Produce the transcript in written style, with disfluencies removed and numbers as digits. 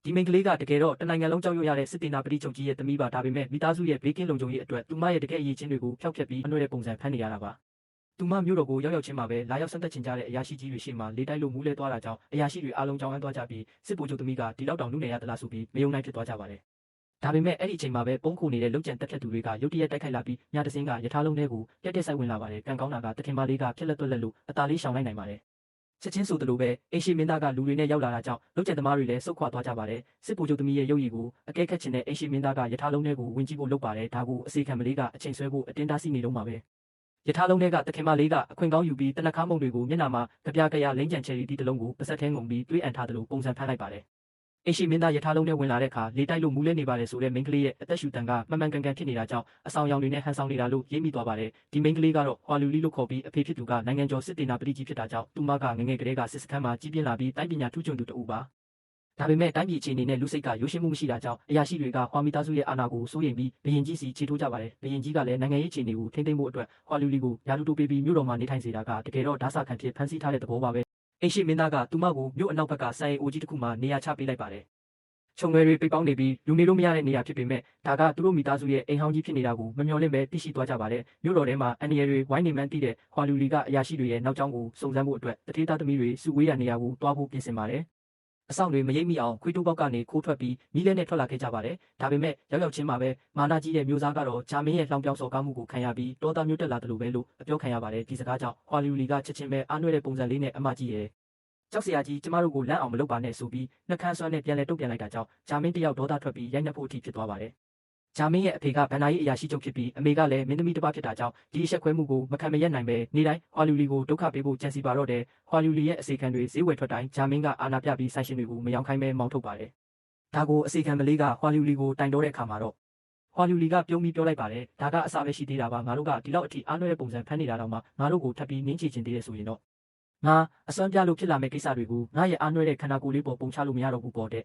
ဒီမိန်းကလေးကတကယ်တော့တနိုင်ငံလုံးကြောက်ရွံ့ရတဲ့စစ်တေနာပတိချုပ်ကြီးရဲ့သမီးပါဒါပေမဲ့မိသားစုရဲ့ဘေးကင်းလုံခြုံရေးအတွက်သူမရဲ့တကယ်အရေးချင်းတွေကိုဖျောက်ဖျက်ပြီးအနှွဲတဲ့ပုံစံဖန်နေရတာပါသူမမြို့တော်ကိုရောက်ချင်းမှာပဲလာရောက်ဆန်းသက်ချင်ကြတဲ့အရာရှိကြီးတွေရှေ့မှာလေတိုက်လို့မူးလဲသွားတာကြောင့်အရာရှိတွေအားလုံးကြောင်းဝမ်းသွားကြပြီးစစ်ဗိုလ်ချုပ်သမီးကဒီလောက်တောင်နုနယ်ရသလားဆိုပြီးမယုံနိုင်ဖြစ်သွားကြပါတယ်ဒါပေမဲ့အဲ့ဒီအချိန်မှာပဲပုံးခိုနေတဲ့လုံခြံတက်ဖြတ်သူတွေကရုတ်တရက်တိုက်ခိုက်လာပြီးညတစင်းကရထားလုံးထဲကိုပြက်တက်ဆိုင်ဝင်လာပါတယ်ကံကောင်းတာကတခင်မလေးကဖြက်လက်သွက်လက်လို့အသားလေးရှောင်နိုင်ပါတယ်ချက်ချင်းဆိုသလိုပဲအိမ်ရှိမင်းသားကလူတွေနဲ့ရောက်လာတာကြောင့်လုံခြံသမားတွေလည်းစုတ်ခွာသွားကြပါတယ်စစ်ဗိုလ်ချုပ်သမီးရဲ့ရုပ်ရည်ကိုအကဲခတ်ချင်တဲ့အိမ်ရှိမင်းသားကရထားလုံးထဲကိုဝင်ကြည့်ဖို့လုပ်ပါတယ်ဒါကိုအစီခံမလေးကအချိန်ဆွဲဖို့အတင်းတားဆီးနေတော့မှာပဲရထားလုံးထဲကတခင်မလေးကအခွင့်ကောင်းယူပြီးတနခါမုံတွေကိုမျက်နှာမှာကြပြကြရလိမ့်ကြံချယ်ရီတီတစ်လုံးကိုပါဆက်ထဲငုံပြီးတွေးအန်ထားသလိုပုံစံဖမ်းလိုက်ပါတယ်အိမ်ရှိမင်းသားရထားလုံးထဲဝင်လာတဲ့အခါလေတိုက်လို့မူးလဲနေပါတယ်ဆိုတဲ့မိန်းကလေးရဲ့အသက်ရှူတန်ကမှန်မှန်ကန်ကန်ဖြစ်နေတာကြောင့်အဆောင်ရောင်တွေနဲ့ဟန်ဆောင်နေတာလို့ရေးမိသွားပါတယ်ဒီမိန်းကလေးကတော့ဟွာလူလီလို့ခေါ်ပြီးအဖေဖြစ်သူကနိုင်ငံကျော်စစ်တေနာပတိကြီးဖြစ်တာကြောင့်သူမကငငယ်ကလေးကစစ်စခန်းမှာကြီးပြင်းလာပြီးတိုင်းပညာထူးချွန်သူတူပါဒါပေမဲ့တိုင်းပြည်အခြေအနေနဲ့လူစိတ်ကရိုးရှင်းမှုမရှိတာကြောင့်အရာရှိတွေကဟွာမီသားစုရဲ့အာဏာကိုစိုးရိမ်ပြီးဘရင်ကြီးစီခြေထိုးကြပါတယ်ဘရင်ကြီးကလည်းနိုင်ငံရေးအခြေအနေကိုထိန်းသိမ်းဖို့အတွက်ဟွာလူလီကိုယာလူတိုပေးပြီးမြို့တော်မှာနေထိုင်စေတာကတကယ်တော့ဓာတ်စာခံဖြစ်ဖန်ဆီးထားတဲ့သဘောပါပဲအိမ်ရှိမင်းသားကသူမကိုမြို့အနောက်ဘက်ကစိုင်အိုကြီးတစ်ခုမှာနေရာချပေးလိုက်ပါတယ်ခြုံငယ်တွေပိတ်ပေါင်းနေပြီးလူနေလို့မရတဲ့နေရာဖြစ်ပေမဲ့ဒါကသူတို့မိသားစုရဲ့အိမ်ဟောင်းကြီးဖြစ်နေတာကိုမမျှော်လင့်ပဲသိရှိသွားကြပါတယ်မြို့တော်ထဲမှာအန်ရီတွေဝိုင်းနေမှန်းသိတဲ့ဟွာလူလီကအရာရှိတွေရဲ့နောက်ကျောင်းကိုစုံစမ်းဖို့အတွက်တထေးသားသမီးတွေစုဝေးရနေရာကိုတွားဖို့ပြင်ဆင်ပါတယ်အဆောင်တွေမရိပ်မိအောင်ခွေးတိုးပေါက်ကနေခိုးထွက်ပြီးမီးလဲနဲ့ထွက်လာခဲ့ကြပါတယ်ဒါပေမဲ့ရောက်ချင်းမှာပဲမာနာကြီးရဲ့မျိုးစားကတော့ဂျာမင်းရဲ့လှောင်ပြောင်စော်ကားမှုကိုခံရပြီးတောသားမျိုးတက်လာတယ်လို့ပဲလို့အပြောခံရပါတယ်ဒီစကားကြောင့်ဟွာလူလီကချက်ချင်းပဲအားနွဲ့တဲ့ပုံစံလေးနဲ့အမကြီးရဲ့ကြောက်စရာကြီးကျမတို့ကိုလန့်အောင်မလုပ်ပါနဲ့ဆိုပြီးနှက်ခမ်းဆွမ်းနဲ့ပြန်လဲတုတ်ပြန်လိုက်တာကြောင့်ဂျာမင်းတယောက်ဒေါသထွက်ပြီးရိုက်နှက်ဖို့အထိဖြစ်သွားပါတယ်ဂျာမင်းရဲ့အဖေကဗန်နာရေးအရာရှိချုပ်ဖြစ်ပြီးအမေကလည်းမင်းသမီးတစ်ပါးဖြစ်တာကြောင့်ဒီအဆက်ခွဲမှုကိုမခံမရက်နိုင်ပဲနေတိုင်းဟွာလူလီကိုဒုက္ခပေးဖို့ကြံစီပါတော့တယ်ဟွာလူလီရဲ့အစီခံတွေဈေးဝယ်ထွက်တိုင်းဂျာမင်းကအာဏာပြပြီးဆိုင်ရှင်တွေကိုမယောင်ခိုင်းပဲမောင်းထုတ်ပါတယ်ဒါကိုအစီခံမလေးကဟွာလူလီကိုတိုင်တော့တဲ့အခါမှာတော့ဟွာလူလီကပြုံးပြီးပြောလိုက်ပါတယ်ဒါကအစားပဲရှိသေးတာပါငါတို့ကဒီလောက်အထိအားနွဲ့တဲ့ပုံစံဖန်နေတာတော့မှငါတို့ကိုထပ်ပြီးနင်းချခြင်းသေးတယ်ဆိုရင်တော့ငါအစွမ်းပြလို့ဖြစ်လာမဲ့ကိစ္စတွေကိုငါရဲ့အားနွဲ့တဲ့ခန္ဓာကိုယ်လေးပေါ်ပုံချလို့မရတော့ဘူးပေါ့တဲ့